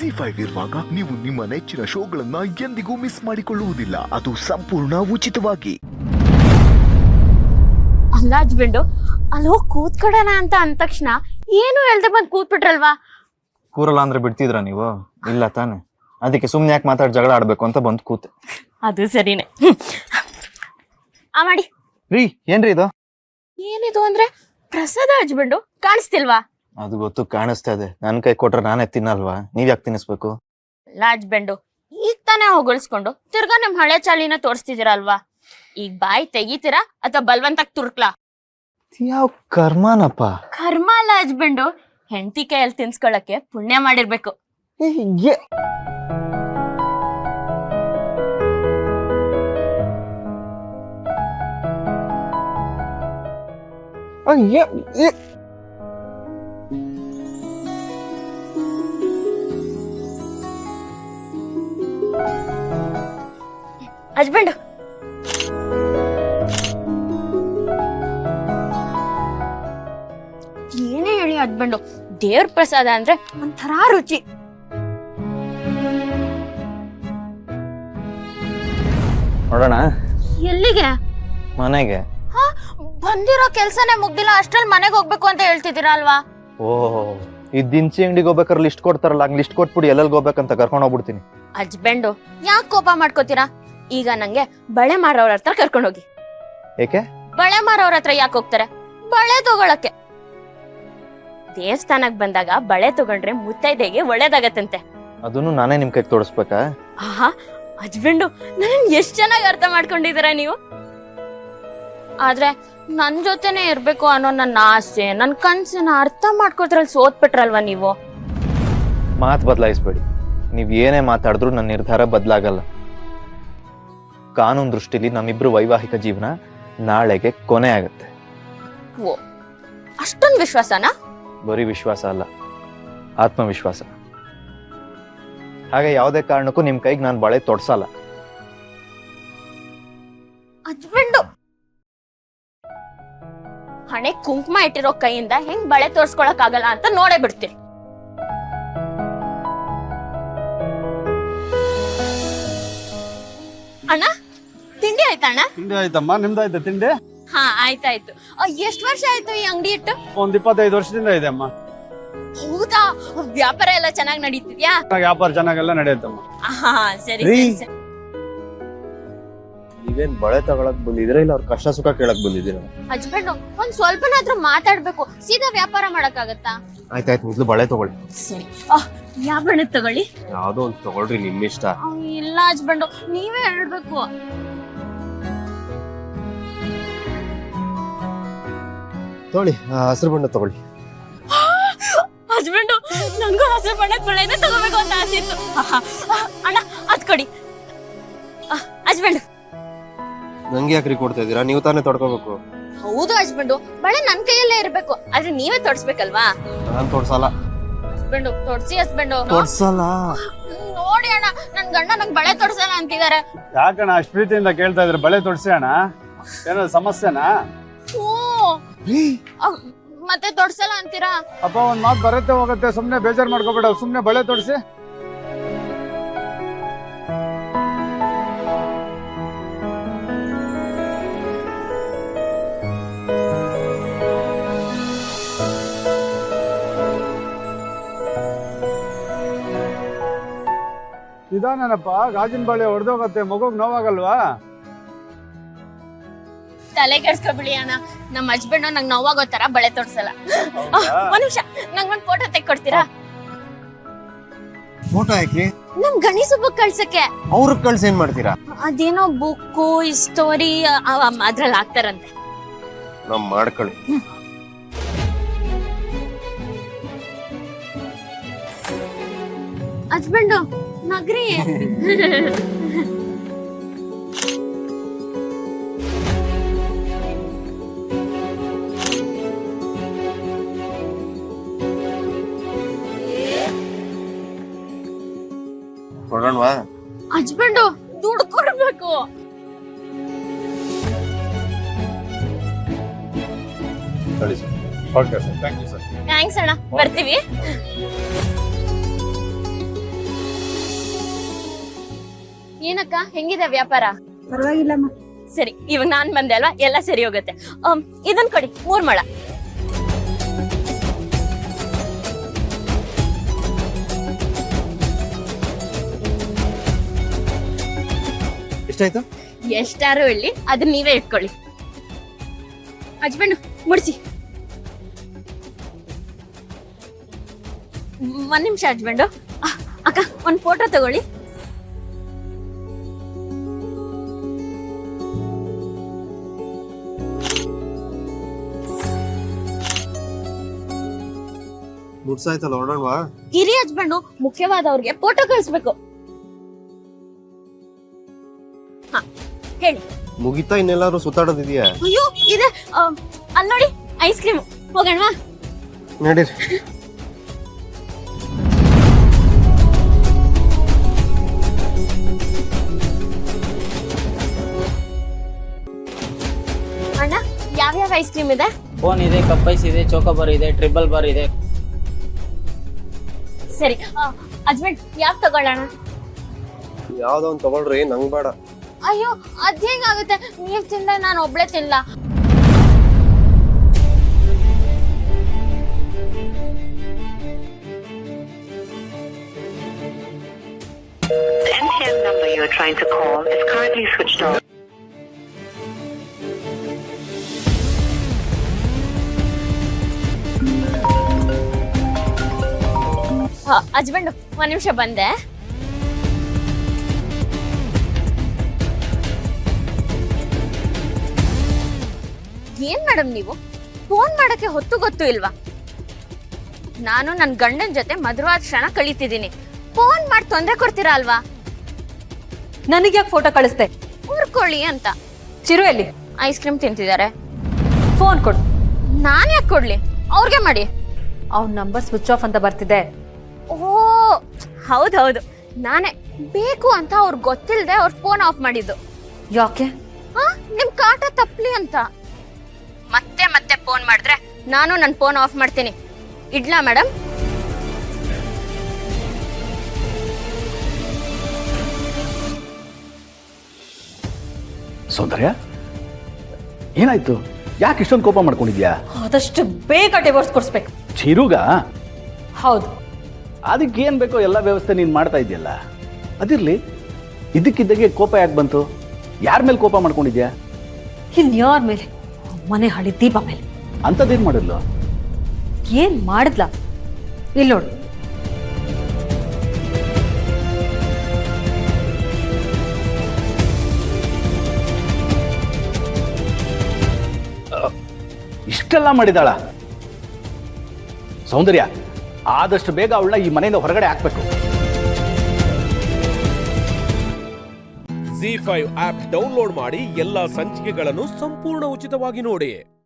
ZEE5 ಇರುವಾಗ ನೀವು ನಿಮ್ಮ ನೆಚ್ಚಿನ ಶೋಗಳನ್ನ ಎಂದಿಗೂ ಮಿಸ್ ಮಾಡಿಕೊಳ್ಳುವುದಿಲ್ಲ. ಅದು ಸಂಪೂರ್ಣ ಉಚಿತವಾಗಿ. ಅಲ್ಲ ಹಸ್ಬೆಂಡು, ಅಲ್ಲಿ ಹೋಗಿ ಕೂತ್ಕೊಡೋಣ ಅಂತ ಅಂದ ತಕ್ಷಣ ಏನು ಹೇಳ್ದೆ ಬಂದು ಕೂತ್ಬಿಟ್ರಲ್ವಾ? ಕೂರಲ್ಲ ಅಂದ್ರೆ ಬಿಡ್ತಿದ್ರ ನೀವು? ಇಲ್ಲ ತಾನೆ, ಅದಕ್ಕೆ ಸುಮ್ನೆ ಯಾಕೆ ಮಾತಾಡಿ ಜಗಳ ಆಡ್ಬೇಕು ಅಂತ ಬಂದು ಕೂತೆ. ಅದು ಸರಿನೇ. ಮಾಡಿ ರೀ, ಏನ್ರಿ ಇದು? ಏನಿದು ಅಂದ್ರೆ ಪ್ರಸಾದ ಹಸ್ಬೆಂಡು, ಕಾಣಿಸ್ತಿಲ್ವಾ? ಅದು ಗೊತ್ತು, ಕಾಣಿಸ್ತಾ ಇದೆ. ನನ್ ಕೈ ಕೊಟ್ರೆ ನಾನೇ ತಿನ್ನಲ್ವಾ? ನೀವ್ ಯಾಕೆ ತಿನ್ನಿಸ್ಬೇಕು? ಅಲ್ಲ ಹಸ್ಬೆಂಡು, ಈಗ ತಾನೇ ಹೊಗಳಿಸ್ಕೊಂಡು ತಿರ್ಗಾ ನಿಮ್ ಹಳೆ ಚಾಲಿನ ತೋರಿಸ್ತಿದ್ದೀರಾ ಅಲ್ವಾ? ಈಗ ಬಾಯಿ ತೆಗಿತೀರಾ ಅಥವಾ ಬಲ್ವಂತಾಗಿ ತುರ್ಕ್ಲಾ? ಯಾವ ಕರ್ಮನಪ್ಪ? ಕರ್ಮ ಅಲ್ಲ ಹಸ್ಬೆಂಡು, ಹೆಂಡತಿ ಕೈಯಲ್ಲಿ ತಿನ್ಸ್ಕೊಳಕ್ಕೆ ಪುಣ್ಯ ಮಾಡಿರ್ಬೇಕು. ಹಸ್ಬೆಂಡು, ಏನೇ ಹೇಳಿ ಹಸ್ಬೆಂಡು, ದೇವ್ರ ಪ್ರಸಾದ ಅಂದ್ರೆ ಒಂಥರ ರುಚಿ. ನೋಡೋಣ. ಎಲ್ಲಿಗೆ? ಮನೆಗೆ. ಬಂದಿರೋ ಕೆಲ್ಸನೇ ಮುಗ್ದಿಲ್ಲ, ಅಷ್ಟ್ರಲ್ಲಿ ಮನೆಗೆ ಹೋಗ್ಬೇಕು ಅಂತ ಹೇಳ್ತಿದ್ದೀರಾ ಅಲ್ವಾ? ಓಹ್, ಈ ದಿನಸಿ ಅಂಗಡಿಗೆ ಹೋಗ್ಬೇಕಾದ್ರೆ ಲಿಸ್ಟ್ ಕೊಡ್ತಾರಲ್ಲ, ಹಂಗ್ ಲಿಸ್ಟ್ ಕೊಟ್ಬಿಡಿ ಎಲ್ಲೆಲ್ಲಿ ಹೋಗ್ಬೇಕಂತ ಕರ್ಕೊಂಡು ಹೋಗ್ಬಿಡ್ತೀನಿ. ಹಸ್ಬೆಂಡು, ಯಾಕೆ ಕೋಪ ಮಾಡ್ಕೋತೀರಾ? ಈಗ ನಂಗೆ ಬಳೆ ಮಾರೋರ ಹತ್ರ ಕರ್ಕೊಂಡೋಗಿ. ಏಕೆ? ಬಳೆ ಮಾರೋರ ಹತ್ರ ಯಾಕೆ ಹೋಗ್ತಾರೆ? ಬಳೆ ತಗೊಳಕ್ಕೆ. ದೇವಸ್ಥಾನಕ್ ಬಂದಾಗ ಬಳೆ ತಗೊಂಡ್ರೆ ಮುತ್ತೈದೆಗೆ ಒಳ್ಳೇದಾಗತ್ತಂತೆ. ಅದನ್ನು ನಾನೇ ನಿಮ್ ಕೈಗೆ ತೋರಿಸ್ಬೇಕಾ? ಆಹಾ ಹಸ್ಬೆಂಡು, ನನ್ ಎಷ್ಟ್ ಚೆನ್ನಾಗಿ ಅರ್ಥ ಮಾಡ್ಕೊಂಡಿದ್ದೀರಾ ನೀವು. ಆದ್ರೆ ನನ್ ಜೊತೆನೆ ಇರ್ಬೇಕು ಅನ್ನೋ ನನ್ನ ಆಸೆ, ನನ್ ಕನ್ಸನ್ನ ಅರ್ಥ ಮಾಡ್ಕೋದ್ರಲ್ಲಿ ಸೋತ್ಬಿಟ್ರಲ್ವಾ ನೀವು? ಮಾತು ಬದಲಾಯಿಸ್ಬೇಡಿ. ನೀವ್ ಏನೇ ಮಾತಾಡಿದ್ರು ನನ್ನ ನಿರ್ಧಾರ ಬದಲಾಗಲ್ಲ. ಕಾನೂನು ದೃಷ್ಟಿಲಿ ನಮ್ಮಿಬ್ರು ವೈವಾಹಿಕ ಜೀವನ ನಾಳೆಗೆ ಕೊನೆ ಆಗತ್ತೆ. ಓ, ಅಷ್ಟೊಂದು ವಿಶ್ವಾಸನಾ? ಬರೀ ವಿಶ್ವಾಸ ಅಲ್ಲ, ಆತ್ಮವಿಶ್ವಾಸ. ಹಾಗೆ ಯಾವುದೇ ಕಾರಣಕ್ಕೂ ನಿಮ್ ಕೈಗೆ ನಾನು ಬಳೆ ತೊಡ್ಸಲ್ಲ. ಹಸ್ಬೆಂಡು, ಹಣೆ ಕುಂಕುಮ ಇಟ್ಟಿರೋ ಕೈಯಿಂದ ಹೆಂಗ್ ಬಳೆ ತೋರ್ಸ್ಕೊಳಕ್ ಆಗಲ್ಲ ಅಂತ ನೋಡೇ ಬಿಡ್ತೀರಿ. ಅಣ್ಣ, ತಿಂಡಿ ಆಯ್ತಾ ಅಣ್ಣ? ತಿಂಡಿ ಆಯ್ತಮ್ಮ, ನಿಮ್ದಾಯ್ತಾ ತಿಂಡಿ? ಹಾ ಆಯ್ತಾಯ್ತು. ಎಷ್ಟ್ ವರ್ಷ ಆಯ್ತು ಈ ಅಂಗಡಿ ಇಟ್ಟು? ಒಂದ್ 25 ವರ್ಷದಿಂದ ಇದೆ ಅಮ್ಮ. ಹೌದಾ? ವ್ಯಾಪಾರ ಎಲ್ಲ ಚೆನ್ನಾಗಿ ನಡೀತಿದ್ಯಾ? ವ್ಯಾಪಾರ ಚೆನ್ನಾಗೆಲ್ಲ ನಡೆಯುತ್ತಮ್ಮ. ಹಾ ಸರಿ ರೀ. ಸರಿ ಸರಿ. ನೀವೇನ್ ಬಳೆ ತಗೊಳಕ್ ಬಂದಿದ್ದೀರಾ ಇಲ್ಲ ಅವ್ರ ಕಷ್ಟ ಸುಖ ಕೇಳಕ್ ಬಂದಿದ್ದೀರಾ? ಹಸ್ಬೆಂಡು, ಒಂದ್ ಸ್ವಲ್ಪನಾದ್ರೂ ಮಾತಾಡ್ಬೇಕು, ಸೀದಾ ವ್ಯಾಪಾರ ಮಾಡಕ್ಕಾಗತ್ತಾ? ಆಯ್ತಾಯ್ತು, ಮೊದ್ಲು ಬಳೆ ತಗೊಳ್ಳಿ. ಸರಿ. ಯಾವ ಬಣ್ಣದ್ ತಗೊಳ್ಳಿ? ಯಾವ್ದೋ ಒಂದು ತಗೊಳ್ರಿ, ನಿಮ್ಮಿಷ್ಟ. ಇಲ್ಲ ಹಸ್ಬೆಂಡು, ನೀವೇ ಹೇಳ್ಬೇಕು. ತಗೊಳ್ಳಿ, ಹಸಿರು ಬಣ್ಣ ತಗೊಳ್ಳಿ. ಹಸ್ಬೆಂಡು, ನಂಗೂ ಹಸಿರು ಬಣ್ಣದ ಬಳೆನೇ ತಗೋಬೇಕು ಅಂತ ಆಸೆ ಇತ್ತು. ಅಣ್ಣ ಅದ್ ಕೊಡಿ. ಹಸ್ಬೆಂಡು. ನಂಗೆ ಯಾಕ್ರಿ ಕೊಡ್ತಾ ಇದೀರಾ? ನೀವು ತಾನೇ ತೊಡ್ಕೋಬೇಕು. ಹೌದು ಹಸ್ಬೆಂಡು, ಬಳೆ ನನ್ ಕೈಯಲ್ಲೇ ಇರ್ಬೇಕು, ಆದ್ರೆ ನೀವೇ ತೊಡ್ಸ್ಬೇಕಲ್ವಾ? ನಾನ್ ತೊಡ್ಸಲ್ಲ. Husband ತೊಡ್ಸಿ husband. ತೊಡ್ಸಲ್ಲ. ನೋಡಿ ಅಣ್ಣ, ನನ್ ಗಂಡ ನಂಗ್ ಬಳೆ ತೊಡ್ಸಲ್ಲ ಅಂತಿದಾರೆ. ಯಾಕಣ್ಣ ಅಷ್ಟ್ ಪ್ರೀತಿಯಿಂದ ಕೇಳ್ತಾ ಇದ್ರೆ? ಬಳೆ ತೊಡ್ಸಿ ಅಣ್ಣ, ಏನಾದ್ರು ಸಮಸ್ಯೆನಾ? ಮತ್ತೆ ತೊಡ್ಸಲ್ಲ ಅಂತೀರಾ? ಅಪ್ಪ ಒಂದ್ ಮಾತು ಬರುತ್ತೆ ಹೋಗುತ್ತೆ, ಸುಮ್ನೆ ಬೇಜಾರ್ ಮಾಡ್ಕೋಬೇಡ, ಸುಮ್ನೆ ಬಳೆ ತೊಡ್ಸಿ. ನಿಧಾನನಪ್ಪ, ಗಾಜಿನ ಬಳೆ ಹೊಡೆದೋಗತ್ತೆ, ಮಗುಗ್ ನೋವಾಗಲ್ವಾ? ತಲೆ ಕೆಡ್ಸ್ಕೊಬಿಡಿ ಅಣ್ಣ, ನಮ್ಮ ಹಸ್ಬೆಂಡ್ ನಂಗೆ ನೋವಾಗೋ ತರ ಬಳೆ ತೊಡ್ಸಲ್ಲ. ಒಂದ್ ನಿಮಿಷ, ನಂಗೊಂದ್ ಫೋಟೋ ತೆಕ್ಕೊಡ್ತೀರಾ? ಫೋಟೋ ಹಾಕಿ. ನಮ್ ಗಣೇಶ ಬುಕ್ ಕಳ್ಸಕ್ಕೆ. ಅವ್ರ ಕಳ್ಸಿ ಏನ್ ಮಾಡ್ತೀರಾ? ಅದೇನೋ ಬುಕ್ಕು ಸ್ಟೋರಿ ಅದ್ರಲ್ಲಿ ಹಾಕ್ತಾರಂತೆ. ನಾವ್ ಮಾಡ್ಕೊಳ್ಳಿ. ಹಸ್ಬೆಂಡು ನಗ್ರಿ. ಕೊಡೋಣವಾ? ಹಸ್ಬೆಂಡು ದುಡ್ಡು ಕೊಡ್ಬೇಕು. Okay sir, thank you sir. Thanks ಅಣ್ಣ, ಬರ್ತೀವಿ. ಏನಕ್ಕ ಹೆಂಗಿದೆ ವ್ಯಾಪಾರ? ಪರವಾಗಿಲ್ಲಮ್ಮ. ಸರಿ, ಇವಾಗ ನಾನ್ ಬಂದೆ ಅಲ್ವಾ, ಎಲ್ಲ ಸರಿ ಹೋಗುತ್ತೆ. ಇದನ್ ಕೊಡಿ, 3 ಮೊಳ. ಎಷ್ಟಾಯ್ತು? ಎಷ್ಟಾರು ಹೇಳಿ, ಅದನ್ನ ನೀವೇ ಇಟ್ಕೊಳ್ಳಿ. ಹಸ್ಬೆಂಡ್ ಮುಡ್ಸಿ. 1 ನಿಮಿಷ ಹಸ್ಬೆಂಡು. ಅಕ್ಕ, ಒಂದ್ ಫೋಟೋ ತಗೊಳ್ಳಿ. ಮುಡ್ಸಾಯ್ತಲ್ಲ, ಹೊರಡೋಣವಾ? ಇರಿ ಹಸ್ಬೆಂಡು, ಮುಖ್ಯವಾದವ್ರಿಗೆ ಫೋಟೋ ಕಳಿಸ್ಬೇಕು. ಹಾ, ಹೇಳಿ. ಮುಗಿತಾ ಇನ್ನೆಲ್ಲಾರು ಸುತ್ತಾಡೋದಿದ್ಯಾ? ಅಯ್ಯೋ ಇದೆ, ಅಲ್ಲಿ ನೋಡಿ ಐಸ್ ಕ್ರೀಮ್. ಹೋಗೋಣವಾ? ನಡೀರಿ. ಅಣ್ಣ, ಯಾವ್ಯಾವ ಐಸ್ ಕ್ರೀಮ್ ಇದೆ? ಕೋನ್ ಇದೆ, ಕಪ್ ಐಸ್ ಇದೆ, ಚೋಕೋಬಾರ್ ಇದೆ, ಟ್ರಿಬಲ್ ಬಾರ್ ಇದೆ. ಸರಿ, ಹಸ್ಬೆಂಡ್ ಯಾವ್ ತಗೊಳ್ಳೋಣ? ಯಾವ್ದೋ ಒಂದ್ ತಗೊಳ್ರಿ, ನಂಗ್ ಬೇಡ. ಅಯ್ಯೋ, ಅದ್ ಹೇಗಾಗುತ್ತೆ? ನೀವ್ ತಿಂದ್ರೆ ನಾನು ಒಬ್ಳೆ ತಿನ್ಲ. The MTN number you are trying to call is currently switched off. Husband 1 ನಿಮಿಷ ಬಂದೆ. ಏನ್ ಮೇಡಮ್ ನೀವು ಫೋನ್ ಮಾಡಕ್ಕೆ ಹೊತ್ತು ಗೊತ್ತು ಇಲ್ವಾ? ನಾನು ನನ್ನ ಗಂಡನ ಜೊತೆ ಮಧುರವಾದ ಕ್ಷಣ ಕಳೀತಿದ್ದೀನಿ. ಫೋನ್ ಮಾಡಿ ತೊಂದ್ರೆ ಕೊಡ್ತೀರಾ ಅಲ್ವಾ? ನನಗೆ ಯಾಕೆ ಫೋಟೋ ಕಳಿಸ್ದೆ? ಊರ್ಕೊಳ್ಳಿ ಅಂತ. ಚಿರು ಎಲ್ಲಿ? Ice cream ತಿಂತಿದ್ದಾರೆ. ಫೋನ್ ಕೊಡು. ನಾನ್ ಯಾಕೆ ಕೊಡ್ಲಿ? ಅವ್ರಿಗೆ ಮಾಡಿ. ಅವ್ನ ನಂಬರ್ ಸ್ವಿಚ್ ಆಫ್ ಅಂತ ಬರ್ತಿದೆ. ಓ ಹೌದೌದು, ನಾನೇ ಬೇಕು ಅಂತ ಅವ್ರಿಗೆ ಗೊತ್ತಿಲ್ಲದೆ ಅವ್ರ ಫೋನ್ ಆಫ್ ಮಾಡಿದ್ದು. ಯಾಕೆ? ನಿಮ್ ಕಾಟ ತಪ್ಪಲಿ ಅಂತ. ಮತ್ತೆ ಮತ್ತೆ ಫೋನ್ ಮಾಡಿದ್ರೆ ನಾನು ನನ್ನ ಫೋನ್ ಆಫ್ ಮಾಡ್ತೀನಿ. ಇಡ್ಲಾ ಮೇಡಮ್? ಸೌಂದರ್ಯ, ಏನಾಯ್ತು? ಯಾಕೆ ಇಷ್ಟೊಂದು ಕೋಪ ಮಾಡ್ಕೊಂಡಿದ್ಯಾ? ಆದಷ್ಟು ಬೇಗ ಡಿವೋರ್ಸ್ ಕೊಡಿಸ್ಬೇಕು. ಚಿರುಗ? ಹೌದು. ಅದಕ್ಕೆ ಏನ್ ಬೇಕೋ ಎಲ್ಲ ವ್ಯವಸ್ಥೆ ನೀನ್ ಮಾಡ್ತಾ ಇದೆಯಲ್ಲ, ಅದಿರ್ಲಿ. ಇದಕ್ಕಿದ್ದಾಗೆ ಕೋಪ ಯಾಕೆ ಬಂತು? ಯಾರ ಮೇಲೆ ಕೋಪ ಮಾಡ್ಕೊಂಡಿದ್ಯಾ? ಇನ್ಯಾರ ಮೇಲೆ? ಮನೆ ಹಳಿ ದೀಪ ಮೇಲೆ. ಅಂಥದ್ದೇನ್ ಮಾಡಿದ್ಲು? ಏನ್ ಮಾಡಿದ್ಲ? ಇಲ್ಲಿ ನೋಡು. ಇಷ್ಟೆಲ್ಲ ಮಾಡಿದಾಳ? ಸೌಂದರ್ಯ, ಆದಷ್ಟು ಬೇಗ ಅವಳನ್ನ ಈ ಮನೆಯಿಂದ ಹೊರಗಡೆ ಹಾಕ್ಬೇಕು. ZEE5 ಆಪ್ ಡೌನ್ಲೋಡ್ ಮಾಡಿ ಎಲ್ಲಾ ಸಂಚಿಕೆಗಳನ್ನು ಸಂಪೂರ್ಣ ಉಚಿತವಾಗಿ ನೋಡಿ.